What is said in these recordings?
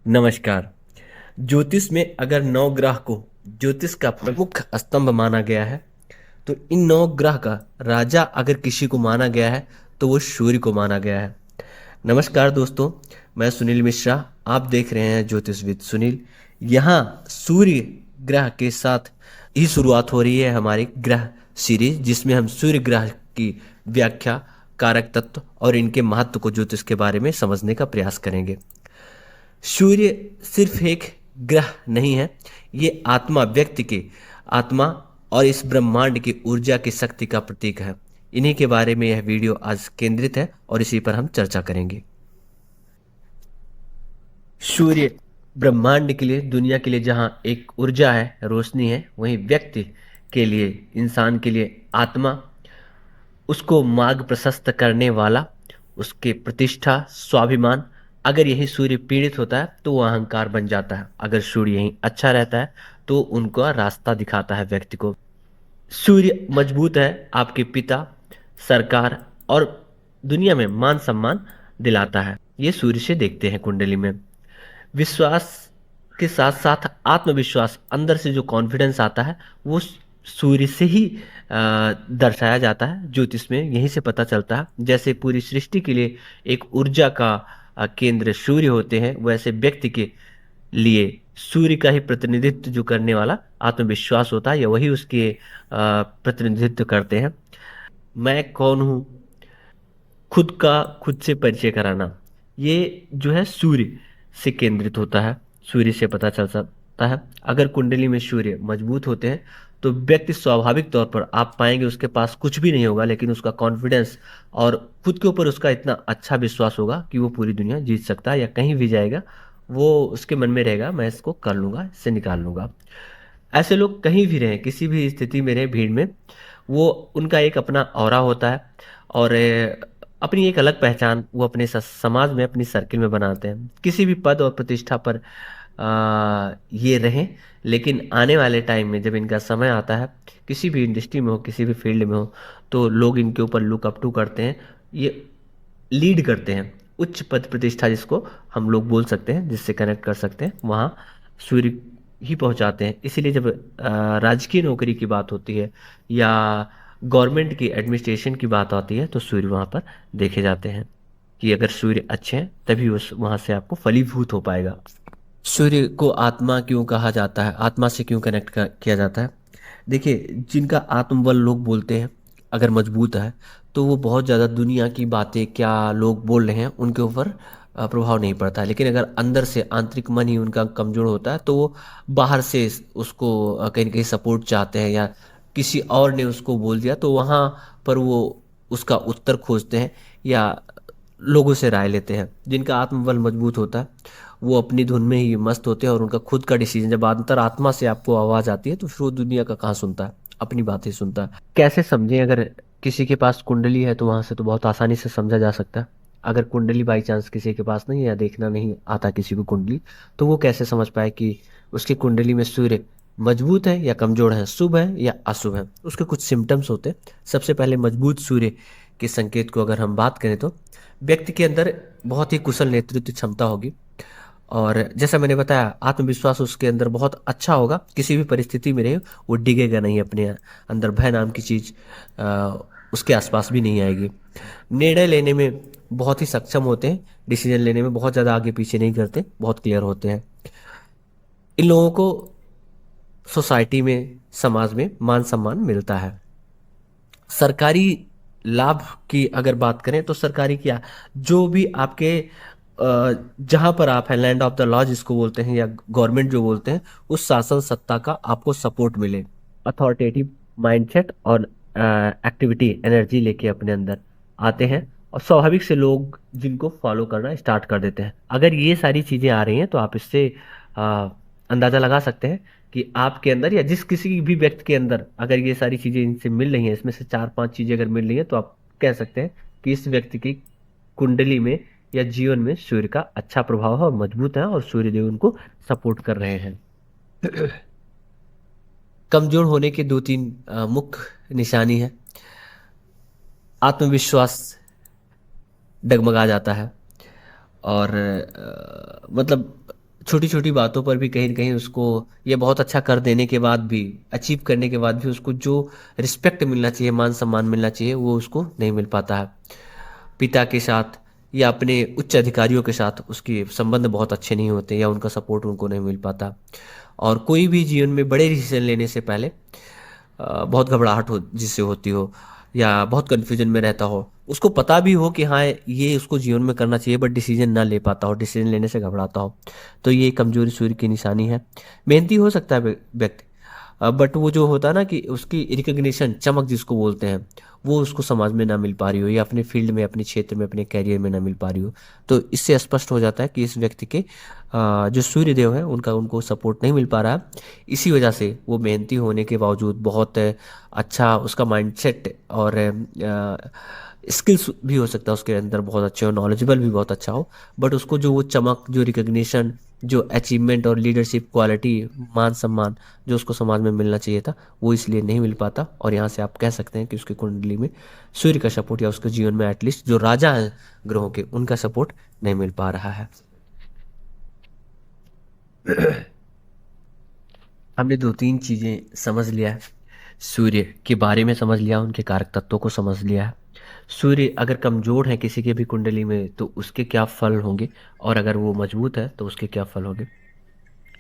नमस्कार। ज्योतिष में अगर नौ ग्रह को ज्योतिष का प्रमुख स्तंभ माना गया है, तो इन नौ ग्रह का राजा अगर किसी को माना गया है तो वो सूर्य को माना गया है। नमस्कार दोस्तों, मैं सुनील मिश्रा। आप देख रहे हैं ज्योतिषविद सुनील। यहाँ सूर्य ग्रह के साथ ही शुरुआत हो रही है हमारी ग्रह सीरीज, जिसमें हम सूर्य ग्रह की व्याख्या, कारक तत्व और इनके महत्व को ज्योतिष के बारे में समझने का प्रयास करेंगे। सूर्य सिर्फ एक ग्रह नहीं है, ये आत्मा, व्यक्ति की आत्मा और इस ब्रह्मांड की ऊर्जा की शक्ति का प्रतीक है। इन्हीं के बारे में यह वीडियो आज केंद्रित है और इसी पर हम चर्चा करेंगे। सूर्य ब्रह्मांड के लिए, दुनिया के लिए जहाँ एक ऊर्जा है, रोशनी है, वहीं व्यक्ति के लिए, इंसान के लिए आत्मा, उसको मार्ग प्रशस्त करने वाला, उसके प्रतिष्ठा, स्वाभिमान। अगर यही सूर्य पीड़ित होता है तो वो अहंकार बन जाता है। अगर सूर्य यहीं अच्छा रहता है तो उनका रास्ता दिखाता है व्यक्ति को। सूर्य मजबूत है, आपके पिता, सरकार और दुनिया में मान सम्मान दिलाता है। ये सूर्य से देखते हैं कुंडली में। विश्वास के साथ साथ आत्मविश्वास, अंदर से जो कॉन्फिडेंस आता है, वो सूर्य से ही दर्शाया जाता है। ज्योतिष में यहीं से पता चलता है। जैसे पूरी सृष्टि के लिए एक ऊर्जा का केंद्र सूर्य होते हैं, वैसे व्यक्ति के लिए सूर्य का ही प्रतिनिधित्व जो करने वाला आत्मविश्वास होता है, या वही उसके प्रतिनिधित्व करते हैं। मैं कौन हूँ, खुद का खुद से परिचय कराना, ये जो है सूर्य से केंद्रित होता है। सूर्य से पता चल सकता है। अगर कुंडली में सूर्य मजबूत होते हैं तो व्यक्ति स्वाभाविक तौर पर, आप पाएंगे उसके पास कुछ भी नहीं होगा, लेकिन उसका कॉन्फिडेंस और खुद के ऊपर उसका इतना अच्छा विश्वास होगा कि वो पूरी दुनिया जीत सकता है, या कहीं भी जाएगा वो उसके मन में रहेगा, मैं इसको कर लूंगा, इससे निकाल लूंगा। ऐसे लोग कहीं भी रहें, किसी भी स्थिति में रहें, भीड़ में, वो उनका एक अपना ऑरा होता है और अपनी एक अलग पहचान वो अपने समाज में, अपनी सर्किल में बनाते हैं। किसी भी पद और प्रतिष्ठा पर ये रहें, लेकिन आने वाले टाइम में जब इनका समय आता है, किसी भी इंडस्ट्री में हो, किसी भी फील्ड में हो, तो लोग इनके ऊपर लुक अप टू करते हैं। ये लीड करते हैं, उच्च पद प्रतिष्ठा जिसको हम लोग बोल सकते हैं, जिससे कनेक्ट कर सकते हैं, वहाँ सूर्य ही पहुंचाते हैं। इसीलिए जब राजकीय नौकरी की बात होती है या गवर्नमेंट की एडमिनिस्ट्रेशन की बात आती है, तो सूर्य वहाँ पर देखे जाते हैं कि अगर सूर्य अच्छे हैं तभी उस वहाँ से आपको फलीभूत हो पाएगा। सूर्य को आत्मा क्यों कहा जाता है, आत्मा से क्यों कनेक्ट किया जाता है? देखिए, जिनका आत्मबल लोग बोलते हैं अगर मजबूत है, तो वो बहुत ज़्यादा दुनिया की बातें, क्या लोग बोल रहे हैं, उनके ऊपर प्रभाव नहीं पड़ता है। लेकिन अगर अंदर से आंतरिक मन ही उनका कमज़ोर होता है, तो वो बाहर से उसको कहीं ना कहीं सपोर्ट चाहते हैं, या किसी और ने उसको बोल दिया तो वहाँ पर वो उसका उत्तर खोजते हैं, या लोगों से राय लेते हैं। जिनका आत्मबल मजबूत होता है वो अपनी धुन में ही मस्त होते हैं और उनका खुद का डिसीजन, जब अंतर आत्मा से आपको आवाज आती है तो फिर वो दुनिया का कहाँ सुनता है, अपनी बात ही सुनता है। कैसे समझें? अगर किसी के पास कुंडली है तो वहां से तो बहुत आसानी से समझा जा सकता है। अगर कुंडली बाई चांस किसी के पास नहीं है, या देखना नहीं आता किसी को कुंडली, तो वो कैसे समझ पाए कि उसकी कुंडली में सूर्य मजबूत है या कमजोर है, शुभ है या अशुभ है? उसके कुछ सिम्टम्स होते हैं। सबसे पहले मजबूत सूर्य के संकेत को अगर हम बात करें तो व्यक्ति के अंदर बहुत ही कुशल नेतृत्व क्षमता होगी, और जैसा मैंने बताया, आत्मविश्वास उसके अंदर बहुत अच्छा होगा। किसी भी परिस्थिति में रहे वो डिगेगा नहीं, अपने अंदर भय नाम की चीज उसके आसपास भी नहीं आएगी। निर्णय लेने में बहुत ही सक्षम होते हैं, डिसीजन लेने में बहुत ज़्यादा आगे पीछे नहीं करते, बहुत क्लियर होते हैं। इन लोगों को सोसाइटी में, समाज में मान सम्मान मिलता है। सरकारी लाभ की अगर बात करें तो सरकारी क्या, जो भी आपके जहां पर आप हैं, लैंड ऑफ द लॉ जिसको बोलते हैं, या गवर्नमेंट जो बोलते हैं, उस शासन सत्ता का आपको सपोर्ट मिले। अथॉरिटेटिव माइंडसेट और एक्टिविटी, एनर्जी लेके अपने अंदर आते हैं, और स्वाभाविक से लोग जिनको फॉलो करना स्टार्ट कर देते हैं। अगर ये सारी चीजें आ रही हैं तो आप इससे अ, अंदाजा लगा सकते हैं कि आपके अंदर, या जिस किसी भी व्यक्ति के अंदर अगर ये सारी चीजें इनसे मिल रही हैं, इसमें से चार पांच चीजें अगर मिल रही हैं, तो आप कह सकते हैं कि इस व्यक्ति की कुंडली में या जीवन में सूर्य का अच्छा प्रभाव है और मजबूत है, और सूर्य देव उनको सपोर्ट कर रहे हैं। कमजोर होने के दो तीन मुख्य निशानी है। आत्मविश्वास डगमगा जाता है, और मतलब छोटी छोटी बातों पर भी कहीं ना कहीं उसको ये बहुत अच्छा कर देने के बाद भी, अचीव करने के बाद भी उसको जो रिस्पेक्ट मिलना चाहिए, मान सम्मान मिलना चाहिए, वो उसको नहीं मिल पाता है। पिता के साथ या अपने उच्च अधिकारियों के साथ उसके संबंध बहुत अच्छे नहीं होते, या उनका सपोर्ट उनको नहीं मिल पाता। और कोई भी जीवन में बड़े डिसीजन लेने से पहले बहुत घबराहट हो जिससे होती हो, या बहुत कन्फ्यूजन में रहता हो, उसको पता भी हो कि हाँ ये उसको जीवन में करना चाहिए, बट डिसीजन ना ले पाता हो, डिसीजन लेने से घबराता हो, तो ये कमजोरी सूर्य की निशानी है। मेहनती हो सकता है व्यक्ति, बट वो जो होता है ना कि उसकी रिकग्निशन, चमक जिसको बोलते हैं, वो उसको समाज में ना मिल पा रही हो, या अपने फील्ड में, अपने क्षेत्र में, अपने कैरियर में ना मिल पा रही हो, तो इससे स्पष्ट हो जाता है कि इस व्यक्ति के जो सूर्य देव है उनका उनको सपोर्ट नहीं मिल पा रहा है। इसी वजह से वो मेहनती होने के बावजूद बहुत अच्छा उसका माइंडसेट और स्किल्स भी हो सकता है उसके अंदर बहुत अच्छे हो, नॉलेजेबल भी बहुत अच्छा हो, बट उसको जो वो चमक, जो रिकग्निशन, जो अचीवमेंट और लीडरशिप क्वालिटी, मान सम्मान जो उसको समाज में मिलना चाहिए था, वो इसलिए नहीं मिल पाता। और यहाँ से आप कह सकते हैं कि उसकी कुंडली में सूर्य का सपोर्ट, या उसके जीवन में एटलीस्ट जो राजा हैं ग्रहों के, उनका सपोर्ट नहीं मिल पा रहा है। हमने दो तीन चीजें समझ लिया है, सूर्य के बारे में समझ लिया, उनके कारक तत्वों को समझ लिया है। सूर्य अगर कमजोर है किसी के भी कुंडली में तो उसके क्या फल होंगे, और अगर वो मजबूत है तो उसके क्या फल होंगे।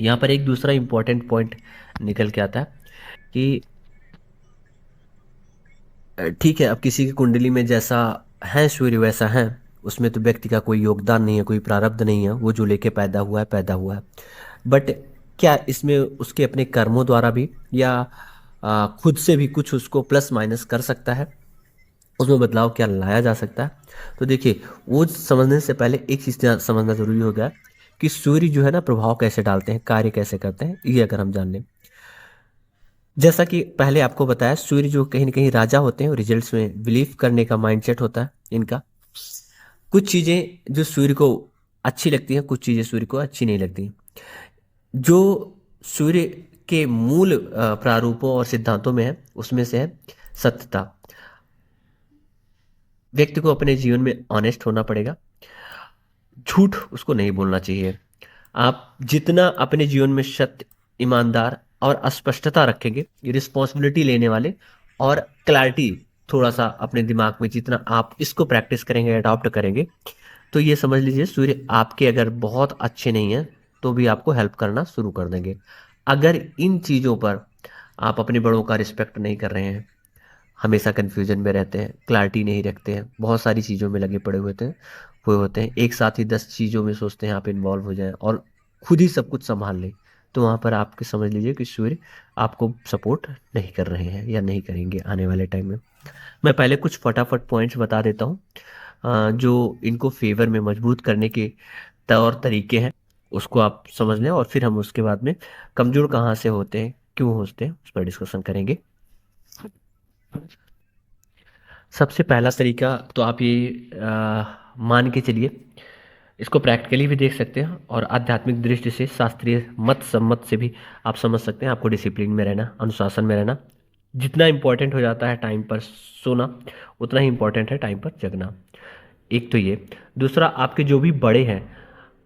यहाँ पर एक दूसरा इंपॉर्टेंट पॉइंट निकल के आता है कि ठीक है, अब किसी की कुंडली में जैसा है सूर्य वैसा है, उसमें तो व्यक्ति का कोई योगदान नहीं है, कोई प्रारब्ध नहीं है, वो जो लेके पैदा हुआ है पैदा हुआ है। बट क्या इसमें उसके अपने कर्मों द्वारा भी, या खुद से भी कुछ उसको प्लस माइनस कर सकता है, उसमें बदलाव क्या लाया जा सकता है। तो देखिए, वो समझने से पहले एक चीज़ समझना जरूरी हो गया कि सूर्य जो है ना प्रभाव कैसे डालते हैं, कार्य कैसे करते हैं, ये अगर हम जान लें। जैसा कि पहले आपको बताया, सूर्य जो कहीं ना कहीं राजा होते हैं, रिजल्ट्स में बिलीव करने का माइंडसेट होता है इनका। कुछ चीज़ें जो सूर्य को अच्छी लगती हैं, कुछ चीज़ें सूर्य को अच्छी नहीं लगती। जो सूर्य के मूल प्रारूपों और सिद्धांतों में है, उसमें से है सत्यता। व्यक्ति को अपने जीवन में ऑनेस्ट होना पड़ेगा, झूठ उसको नहीं बोलना चाहिए। आप जितना अपने जीवन में सत्य, ईमानदार और अस्पष्टता रखेंगे, रिस्पॉन्सिबिलिटी लेने वाले और क्लैरिटी, थोड़ा सा अपने दिमाग में जितना आप इसको प्रैक्टिस करेंगे, अडॉप्ट करेंगे, तो ये समझ लीजिए सूर्य आपके अगर बहुत अच्छे नहीं हैं तो भी आपको हेल्प करना शुरू कर देंगे। अगर इन चीज़ों पर आप अपने बड़ों का रिस्पेक्ट नहीं कर रहे हैं, हमेशा कन्फ्यूजन में रहते हैं, क्लैरिटी नहीं रखते हैं, बहुत सारी चीज़ों में लगे पड़े हुए होते हैं, एक साथ ही 10 चीज़ों में सोचते हैं आप इन्वॉल्व हो जाएं और खुद ही सब कुछ संभाल लें, तो वहाँ पर आपके समझ लीजिए कि सूर्य आपको सपोर्ट नहीं कर रहे हैं या नहीं करेंगे आने वाले टाइम में। मैं पहले कुछ फटाफट पॉइंट्स बता देता हूँ जो इनको फेवर में मजबूत करने के तौर तरीके हैं, उसको आप समझ लें, और फिर हम उसके बाद में कमज़ोर कहाँ से होते हैं, क्यों होते हैं, उस पर डिस्कशन करेंगे। सबसे पहला तरीका तो आप ये मान के चलिए, इसको प्रैक्टिकली भी देख सकते हैं और आध्यात्मिक दृष्टि से, शास्त्रीय मत सम्मत से भी आप समझ सकते हैं। आपको डिसिप्लिन में रहना, अनुशासन में रहना जितना इम्पोर्टेंट हो जाता है टाइम पर सोना, उतना ही इम्पोर्टेंट है टाइम पर जगना। एक तो ये। दूसरा, आपके जो भी बड़े हैं,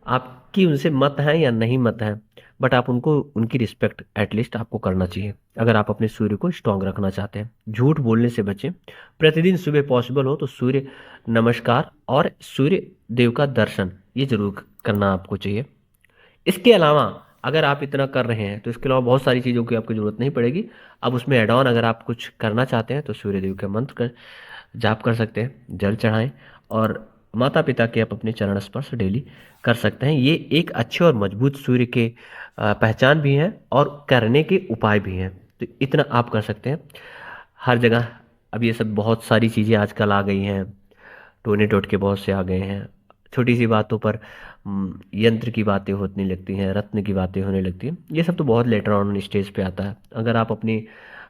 आपकी उनसे मत है या नहीं मत है, बट आप उनको, उनकी रिस्पेक्ट एटलीस्ट आपको करना चाहिए अगर आप अपने सूर्य को स्ट्रांग रखना चाहते हैं। झूठ बोलने से बचें। प्रतिदिन सुबह पॉसिबल हो तो सूर्य नमस्कार और सूर्य देव का दर्शन ये जरूर करना आपको चाहिए। इसके अलावा अगर आप इतना कर रहे हैं तो इसके अलावा बहुत सारी चीज़ों की आपको ज़रूरत नहीं पड़ेगी। अब उसमें एड ऑन अगर आप कुछ करना चाहते हैं तो सूर्य देव का मंत्र कर जाप कर सकते हैं, जल चढ़ाएं, और माता पिता के आप अपने चरण स्पर्श डेली कर सकते हैं। ये एक अच्छे और मजबूत सूर्य के पहचान भी हैं और करने के उपाय भी हैं। तो इतना आप कर सकते हैं हर जगह। अब ये सब बहुत सारी चीज़ें आजकल आ गई हैं, टोने टोटके बहुत से आ गए हैं, छोटी सी बातों पर यंत्र की बातें होने लगती हैं, रत्न की बातें होने लगती हैं। ये सब तो बहुत लेटर ऑन स्टेज पे आता है। अगर आप अपनी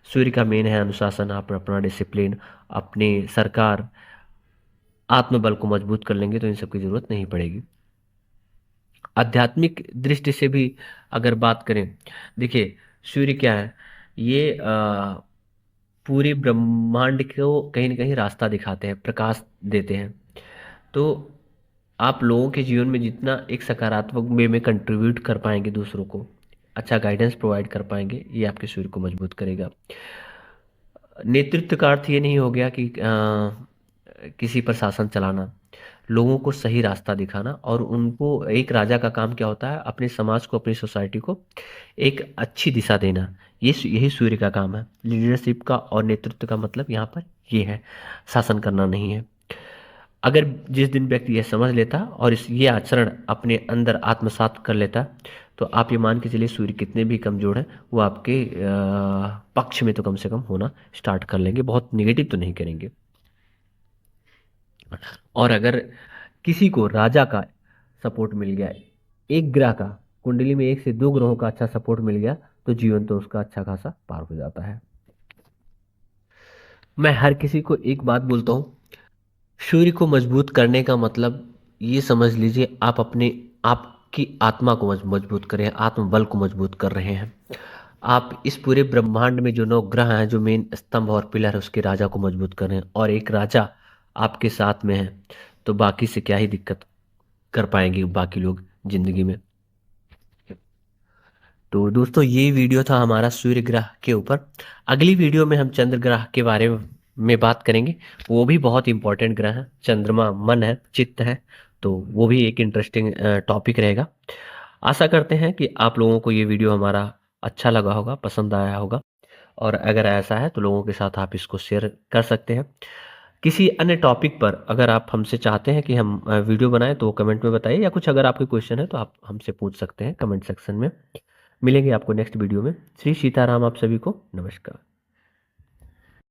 सूर्य का मेन है अनुशासन, आप अपना डिसिप्लिन, अपनी सरकार, आत्मबल को मजबूत कर लेंगे तो इन सब की जरूरत नहीं पड़ेगी। आध्यात्मिक दृष्टि से भी अगर बात करें, देखिए सूर्य क्या है, ये पूरे ब्रह्मांड को कहीं ना कहीं रास्ता दिखाते हैं, प्रकाश देते हैं। तो आप लोगों के जीवन में जितना एक सकारात्मक वे में कंट्रीब्यूट कर पाएंगे, दूसरों को अच्छा गाइडेंस प्रोवाइड कर पाएंगे, ये आपके सूर्य को मजबूत करेगा। नेतृत्व का अर्थ ये नहीं हो गया कि किसी पर शासन चलाना, लोगों को सही रास्ता दिखाना, और उनको एक राजा का काम क्या होता है, अपने समाज को, अपनी सोसाइटी को एक अच्छी दिशा देना। यही सूर्य का काम है। लीडरशिप का और नेतृत्व का मतलब यहाँ पर ये है, शासन करना नहीं है। अगर जिस दिन व्यक्ति यह समझ लेता और ये आचरण अपने अंदर आत्मसात कर लेता, तो आप ये मान के चलिए सूर्य कितने भी कमजोर हैं, वो आपके पक्ष में तो कम से कम होना स्टार्ट कर लेंगे, बहुत निगेटिव तो नहीं करेंगे। और अगर किसी को राजा का सपोर्ट मिल गया, एक ग्रह का, कुंडली में 1 से 2 ग्रहों का अच्छा सपोर्ट मिल गया, तो जीवन तो उसका अच्छा खासा पार हो जाता है। मैं हर किसी को एक बात बोलता हूँ, सूर्य को मजबूत करने का मतलब ये समझ लीजिए, आप अपने आपकी आत्मा को मजबूत करें, आत्मबल को मजबूत कर रहे हैं। आप इस पूरे ब्रह्मांड में जो 9 ग्रह हैं, जो मेन स्तंभ और पिलर है, उसके राजा को मजबूत करें, और एक राजा आपके साथ में है, तो बाकी से क्या ही दिक्कत कर पाएंगे बाकी लोग जिंदगी में। तो दोस्तों, ये वीडियो था हमारा सूर्य ग्रह के ऊपर। अगली वीडियो में हम चंद्र ग्रह के बारे में बात करेंगे। वो भी बहुत इंपॉर्टेंट ग्रह है, चंद्रमा मन है, चित्त है, तो वो भी एक इंटरेस्टिंग टॉपिक रहेगा। आशा करते हैं कि आप लोगों को ये वीडियो हमारा अच्छा लगा होगा, पसंद आया होगा, और अगर ऐसा है तो लोगों के साथ आप इसको शेयर कर सकते हैं। किसी अन्य टॉपिक पर अगर आप हमसे चाहते हैं कि हम वीडियो बनाएं, तो कमेंट में बताइए, या कुछ अगर आपके क्वेश्चन है तो आप हमसे पूछ सकते हैं कमेंट सेक्शन में। मिलेंगे आपको नेक्स्ट वीडियो में। श्री सीताराम, आप सभी को नमस्कार।